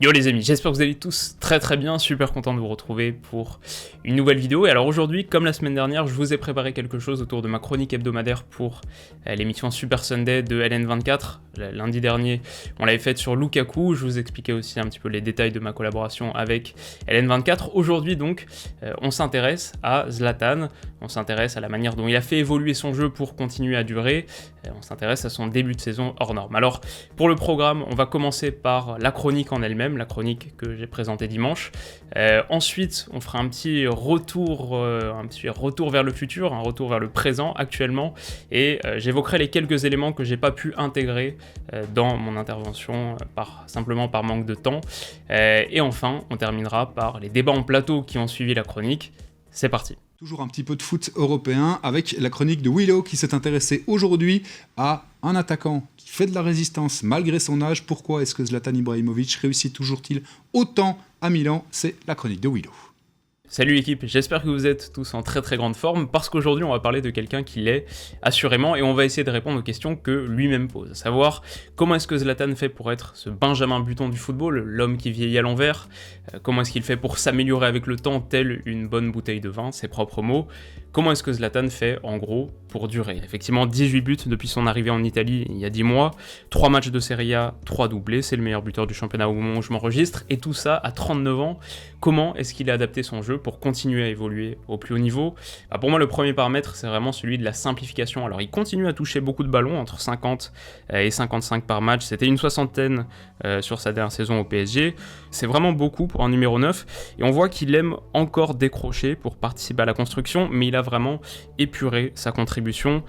Yo les amis, j'espère que vous allez tous très bien, super content de vous retrouver pour une nouvelle vidéo. Et alors aujourd'hui, comme la semaine dernière, je vous ai préparé quelque chose autour de ma chronique hebdomadaire pour l'émission Super Sunday de LN24. Lundi dernier, on l'avait faite sur Lukaku, je vous expliquais aussi un petit peu les détails de ma collaboration avec LN24. Aujourd'hui donc, on s'intéresse à Zlatan, on s'intéresse à la manière dont il a fait évoluer son jeu pour continuer à durer, on s'intéresse à son début de saison hors norme. Alors pour le programme, on va commencer par la chronique en elle-même, la chronique que j'ai présentée dimanche. Ensuite, on fera un petit retour vers le futur, un retour vers le présent actuellement, et j'évoquerai les quelques éléments que j'ai pas pu intégrer dans mon intervention simplement par manque de temps. Et enfin, on terminera par les débats en plateau qui ont suivi la chronique. C'est parti. Toujours un petit peu de foot européen avec la chronique de Willow qui s'est intéressé aujourd'hui à un attaquant qui fait de la résistance malgré son âge. Pourquoi est-ce que Zlatan Ibrahimovic réussit toujours-il autant à Milan? C'est la chronique de Willow. Salut l'équipe, j'espère que vous êtes tous en très grande forme parce qu'aujourd'hui on va parler de quelqu'un qui l'est assurément et on va essayer de répondre aux questions que lui-même pose, à savoir comment est-ce que Zlatan fait pour être ce Benjamin Button du football, l'homme qui vieillit à l'envers, comment est-ce qu'il fait pour s'améliorer avec le temps telle une bonne bouteille de vin, ses propres mots, comment est-ce que Zlatan fait en gros pour durer. Effectivement 18 buts depuis son arrivée en Italie il y a 10 mois, 3 matchs de Serie A, 3 doublés, c'est le meilleur buteur du championnat au moment où je m'enregistre et tout ça à 39 ans, comment est-ce qu'il a adapté son jeu pour continuer à évoluer au plus haut niveau? Pour moi, le premier paramètre, c'est vraiment celui de la simplification. Alors, il continue à toucher beaucoup de ballons, entre 50 et 55 par match. C'était une soixantaine sur sa dernière saison au PSG. C'est vraiment beaucoup pour un numéro 9. Et on voit qu'il aime encore décrocher pour participer à la construction, mais il a vraiment épuré sa contribution.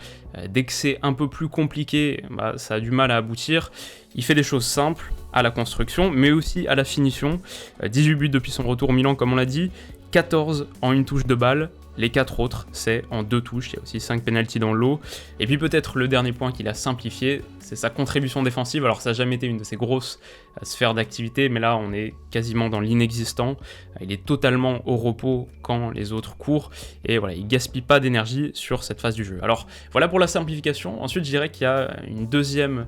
Dès que c'est un peu plus compliqué, ça a du mal à aboutir. Il fait des choses simples à la construction, mais aussi à la finition. 18 buts depuis son retour au Milan, comme on l'a dit. 14 en une touche de balle, les 4 autres c'est en 2 touches, il y a aussi 5 pénaltys dans le lot. Et puis peut-être le dernier point qu'il a simplifié, c'est sa contribution défensive. Alors ça n'a jamais été une de ses grosses sphères d'activité, mais là on est quasiment dans l'inexistant. Il est totalement au repos quand les autres courent, et voilà, il gaspille pas d'énergie sur cette phase du jeu. Alors voilà pour la simplification. Ensuite je dirais qu'il y a une deuxième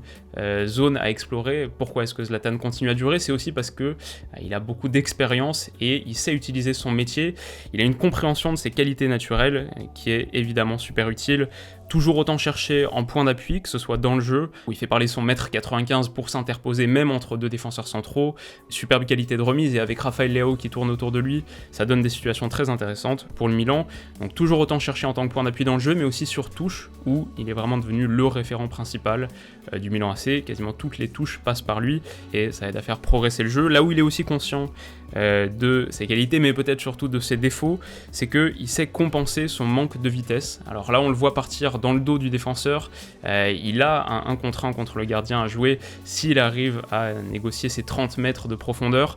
zone à explorer. Pourquoi est-ce que Zlatan continue à durer? C'est aussi parce que il a beaucoup d'expérience et il sait utiliser son métier. Il a une compréhension de ses qualités naturelles qui est évidemment super utile. Toujours autant chercher en point d'appui, que ce soit dans le jeu, où il fait parler son mètre 95 pour s'interposer même entre deux défenseurs centraux, superbe qualité de remise, et avec Rafael Leao qui tourne autour de lui, ça donne des situations très intéressantes pour le Milan. Donc toujours autant chercher en tant que point d'appui dans le jeu, mais aussi sur touche, où il est vraiment devenu le référent principal du Milan AC, quasiment toutes les touches passent par lui, et ça aide à faire progresser le jeu. Là où il est aussi conscient de ses qualités, mais peut-être surtout de ses défauts, c'est qu'il sait compenser son manque de vitesse. Alors là on le voit partir dans le dos du défenseur, il a un 1 contre 1 contre le gardien à jouer s'il arrive à négocier ses 30 mètres de profondeur.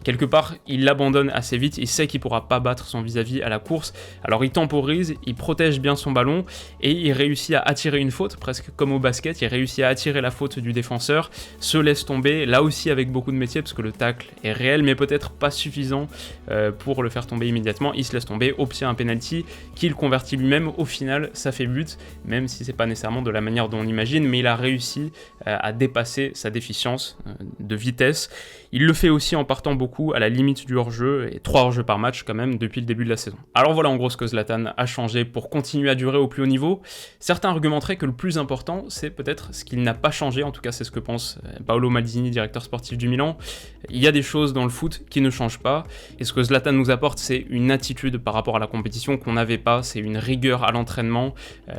Quelque part, il l'abandonne assez vite, il sait qu'il ne pourra pas battre son vis-à-vis à la course, alors il temporise, il protège bien son ballon, et il réussit à attirer une faute, presque comme au basket, il réussit à attirer la faute du défenseur, se laisse tomber, là aussi avec beaucoup de métier, parce que le tacle est réel, mais peut-être pas suffisant pour le faire tomber immédiatement, il se laisse tomber, obtient un penalty, qu'il convertit lui-même, au final ça fait but, même si c'est pas nécessairement de la manière dont on imagine, mais il a réussi à dépasser sa déficience de vitesse. Il le fait aussi en partant beaucoup à la limite du hors-jeu, et 3 hors-jeux par match quand même depuis le début de la saison. Alors voilà en gros ce que Zlatan a changé pour continuer à durer au plus haut niveau. Certains argumenteraient que le plus important c'est peut-être ce qu'il n'a pas changé, en tout cas c'est ce que pense Paolo Maldini, directeur sportif du Milan. Il y a des choses dans le foot qui ne changent pas, et ce que Zlatan nous apporte c'est une attitude par rapport à la compétition qu'on n'avait pas, c'est une rigueur à l'entraînement,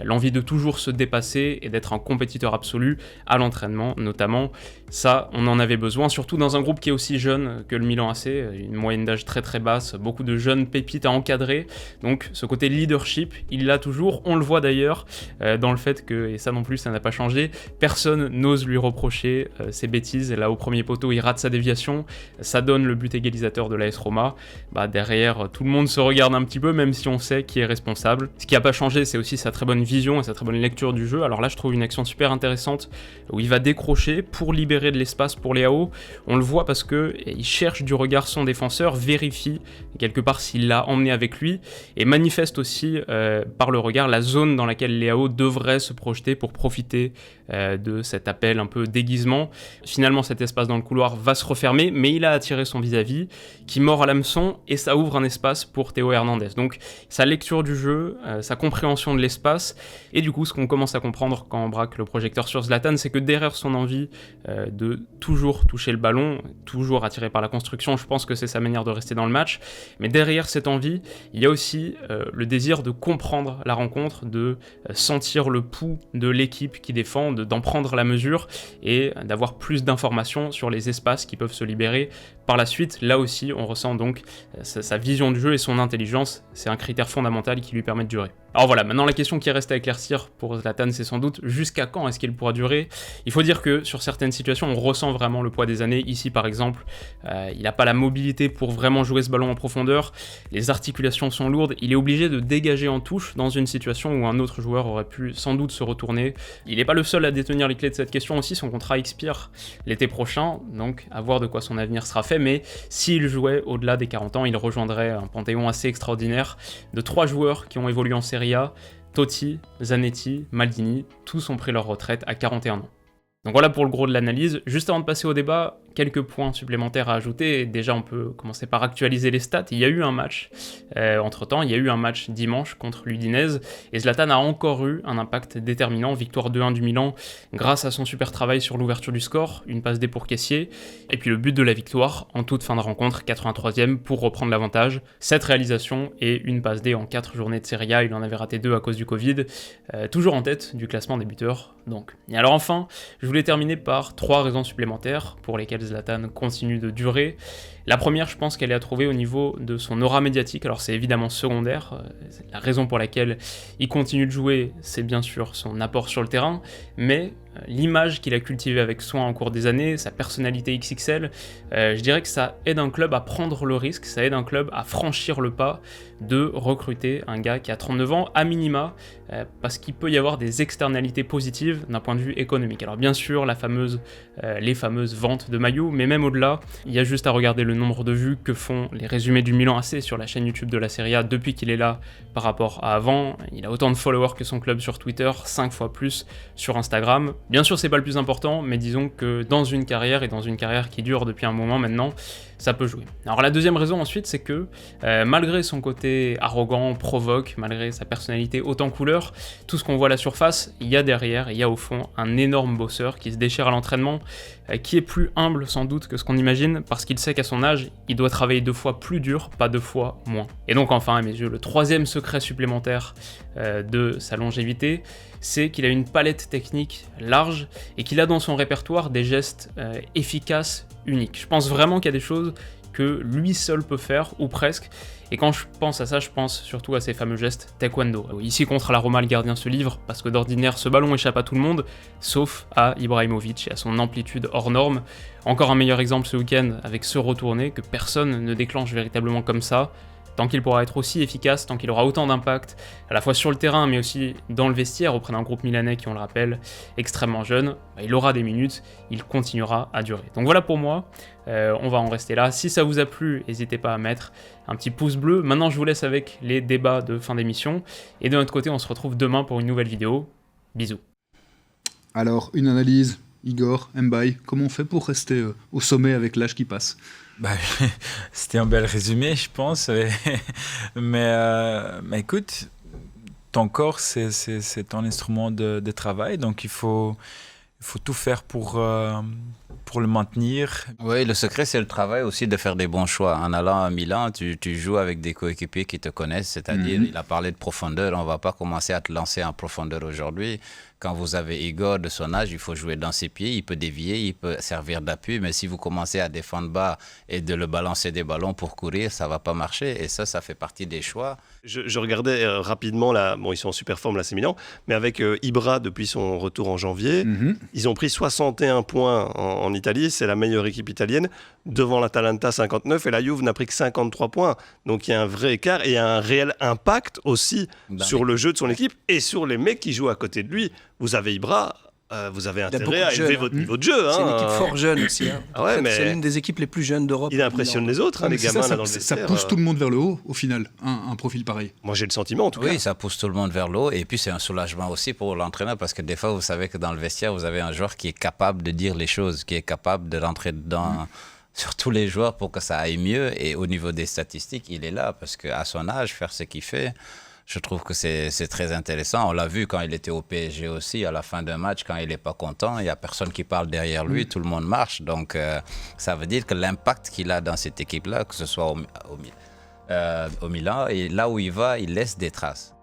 l'envie de toujours se dépasser et d'être un compétiteur absolu à l'entraînement notamment. Ça on en avait besoin, surtout dans un groupe qui est aussi jeune que le Milan AC, une moyenne d'âge très basse, beaucoup de jeunes pépites à encadrer, donc ce côté leadership, il l'a toujours, on le voit d'ailleurs dans le fait que, et ça non plus ça n'a pas changé, personne n'ose lui reprocher ses bêtises. Là au premier poteau il rate sa déviation, ça donne le but égalisateur de l'AS Roma, derrière tout le monde se regarde un petit peu même si on sait qui est responsable. Ce qui n'a pas changé c'est aussi sa très bonne vision et sa très bonne lecture du jeu. Alors là je trouve une action super intéressante où il va décrocher pour libérer de l'espace pour Leao, on le voit parce que il cherche du regard son défenseur, vérifie quelque part s'il l'a emmené avec lui, et manifeste aussi par le regard la zone dans laquelle Leao devrait se projeter pour profiter de cet appel un peu déguisement. Finalement, cet espace dans le couloir va se refermer, mais il a attiré son vis-à-vis, qui mord à l'hameçon, et ça ouvre un espace pour Théo Hernandez. Donc sa lecture du jeu, sa compréhension de l'espace, et du coup ce qu'on commence à comprendre quand on braque le projecteur sur Zlatan, c'est que derrière son envie de toujours toucher le ballon, toujours attiré par la construction, je pense que c'est sa manière de rester dans le match, mais derrière cette envie, il y a aussi le désir de comprendre la rencontre, de sentir le pouls de l'équipe qui défend, d'en prendre la mesure et d'avoir plus d'informations sur les espaces qui peuvent se libérer par la suite. Là aussi, on ressent donc sa vision du jeu et son intelligence, c'est un critère fondamental qui lui permet de durer. Alors voilà, maintenant la question qui reste à éclaircir pour Zlatan, c'est sans doute jusqu'à quand est-ce qu'il pourra durer. Il faut dire que sur certaines situations, on ressent vraiment le poids des années. Ici par exemple, il n'a pas la mobilité pour vraiment jouer ce ballon en profondeur, les articulations sont lourdes, il est obligé de dégager en touche dans une situation où un autre joueur aurait pu sans doute se retourner. Il n'est pas le seul à détenir les clés de cette question aussi, son contrat expire l'été prochain, donc à voir de quoi son avenir sera fait, mais s'il jouait au-delà des 40 ans, il rejoindrait un panthéon assez extraordinaire de 3 joueurs qui ont évolué en Serie A, Totti, Zanetti, Maldini, tous ont pris leur retraite à 41 ans. Donc voilà pour le gros de l'analyse. Juste avant de passer au débat, quelques points supplémentaires à ajouter. Déjà, on peut commencer par actualiser les stats. Il y a eu un match, entre-temps, il y a eu un match dimanche contre l'Udinese, et Zlatan a encore eu un impact déterminant. Victoire 2-1 du Milan, grâce à son super travail sur l'ouverture du score, une passe D pour Kessié, et puis le but de la victoire, en toute fin de rencontre, 83e, pour reprendre l'avantage. Cette réalisation et une passe D en 4 journées de Serie A, il en avait raté 2 à cause du Covid, toujours en tête du classement des buteurs, donc. Et alors enfin, je voulais terminer par 3 raisons supplémentaires pour lesquelles Zlatan continue de durer. La première, je pense qu'elle est à trouver au niveau de son aura médiatique. Alors c'est évidemment secondaire, la raison pour laquelle il continue de jouer, c'est bien sûr son apport sur le terrain, mais l'image qu'il a cultivée avec soin en cours des années, sa personnalité XXL, je dirais que ça aide un club à prendre le risque, ça aide un club à franchir le pas de recruter un gars qui a 39 ans, à minima, parce qu'il peut y avoir des externalités positives d'un point de vue économique. Alors bien sûr, les fameuses ventes de maillots, mais même au-delà, il y a juste à regarder le nombre de vues que font les résumés du Milan AC sur la chaîne YouTube de la Serie A depuis qu'il est là par rapport à avant. Il a autant de followers que son club sur Twitter, 5 fois plus sur Instagram. Bien sûr, c'est pas le plus important, mais disons que dans une carrière, et dans une carrière qui dure depuis un moment maintenant, ça peut jouer. Alors la deuxième raison ensuite, c'est que malgré son côté arrogant, provoque, malgré sa personnalité haute en couleur, tout ce qu'on voit à la surface, il y a derrière, il y a au fond un énorme bosseur qui se déchire à l'entraînement, qui est plus humble sans doute que ce qu'on imagine, parce qu'il sait qu'à son âge, il doit travailler 2 fois plus dur, pas 2 fois moins. Et donc enfin, à mes yeux, le troisième secret supplémentaire de sa longévité, c'est qu'il a une palette technique large et qu'il a dans son répertoire des gestes efficaces, uniques. Je pense vraiment qu'il y a des choses que lui seul peut faire, ou presque, et quand je pense à ça, je pense surtout à ces fameux gestes taekwondo. Ici contre la Roma, le gardien se livre, parce que d'ordinaire, ce ballon échappe à tout le monde, sauf à Ibrahimovic et à son amplitude hors norme. Encore un meilleur exemple ce week-end avec ce retourné, que personne ne déclenche véritablement comme ça. Tant qu'il pourra être aussi efficace, tant qu'il aura autant d'impact, à la fois sur le terrain, mais aussi dans le vestiaire, auprès d'un groupe milanais qui, on le rappelle, extrêmement jeune, il aura des minutes, il continuera à durer. Donc voilà pour moi, on va en rester là. Si ça vous a plu, n'hésitez pas à mettre un petit pouce bleu. Maintenant, je vous laisse avec les débats de fin d'émission. Et de notre côté, on se retrouve demain pour une nouvelle vidéo. Bisous. Alors, une analyse, Igor, Mbaye, comment on fait pour rester au sommet avec l'âge qui passe ? Bah, c'était un bel résumé, je pense. Mais écoute, ton corps, c'est ton instrument de travail, donc il faut tout faire pour le maintenir. Oui, le secret, c'est le travail aussi de faire des bons choix. En allant à Milan, tu joues avec des coéquipiers qui te connaissent, c'est-à-dire, il a parlé de profondeur, on ne va pas commencer à te lancer en profondeur aujourd'hui. Quand vous avez Igor de son âge, il faut jouer dans ses pieds, il peut dévier, il peut servir d'appui, mais si vous commencez à défendre bas et de le balancer des ballons pour courir, ça ne va pas marcher, et ça fait partie des choix. Je regardais rapidement, là, bon, ils sont en super forme, là, c'est Milan, mais avec Ibra, depuis son retour en janvier, ils ont pris 61 points en Italie, c'est la meilleure équipe italienne, devant l'Atalanta 59, et la Juve n'a pris que 53 points. Donc il y a un vrai écart, et il y a un réel impact aussi sur le jeu de son équipe, et sur les mecs qui jouent à côté de lui. Vous avez Ibra, vous avez beaucoup intérêt de à élever jeunes, votre niveau de jeu. C'est une équipe fort jeune aussi. Ah ouais, mais c'est l'une des équipes les plus jeunes d'Europe. il impressionne les autres, les C'est gamins ça, là dans le ça vestiaire. pousse tout le monde vers le haut, au final, un profil pareil. Moi, j'ai le sentiment, en tout cas. Oui, ça pousse tout le monde vers le haut. Et puis, c'est un soulagement aussi pour l'entraîneur parce que des fois, vous savez que dans le vestiaire, vous avez un joueur qui est capable de dire les choses, qui est capable de rentrer dedans sur tous les joueurs pour que ça aille mieux. Et au niveau des statistiques, il est là parce qu'à son âge, faire ce qu'il fait, je trouve que c'est très intéressant. On l'a vu quand il était au PSG aussi, à la fin d'un match, quand il n'est pas content, il n'y a personne qui parle derrière lui, tout le monde marche. Donc, ça veut dire que l'impact qu'il a dans cette équipe-là, que ce soit au Milan, et là où il va, il laisse des traces.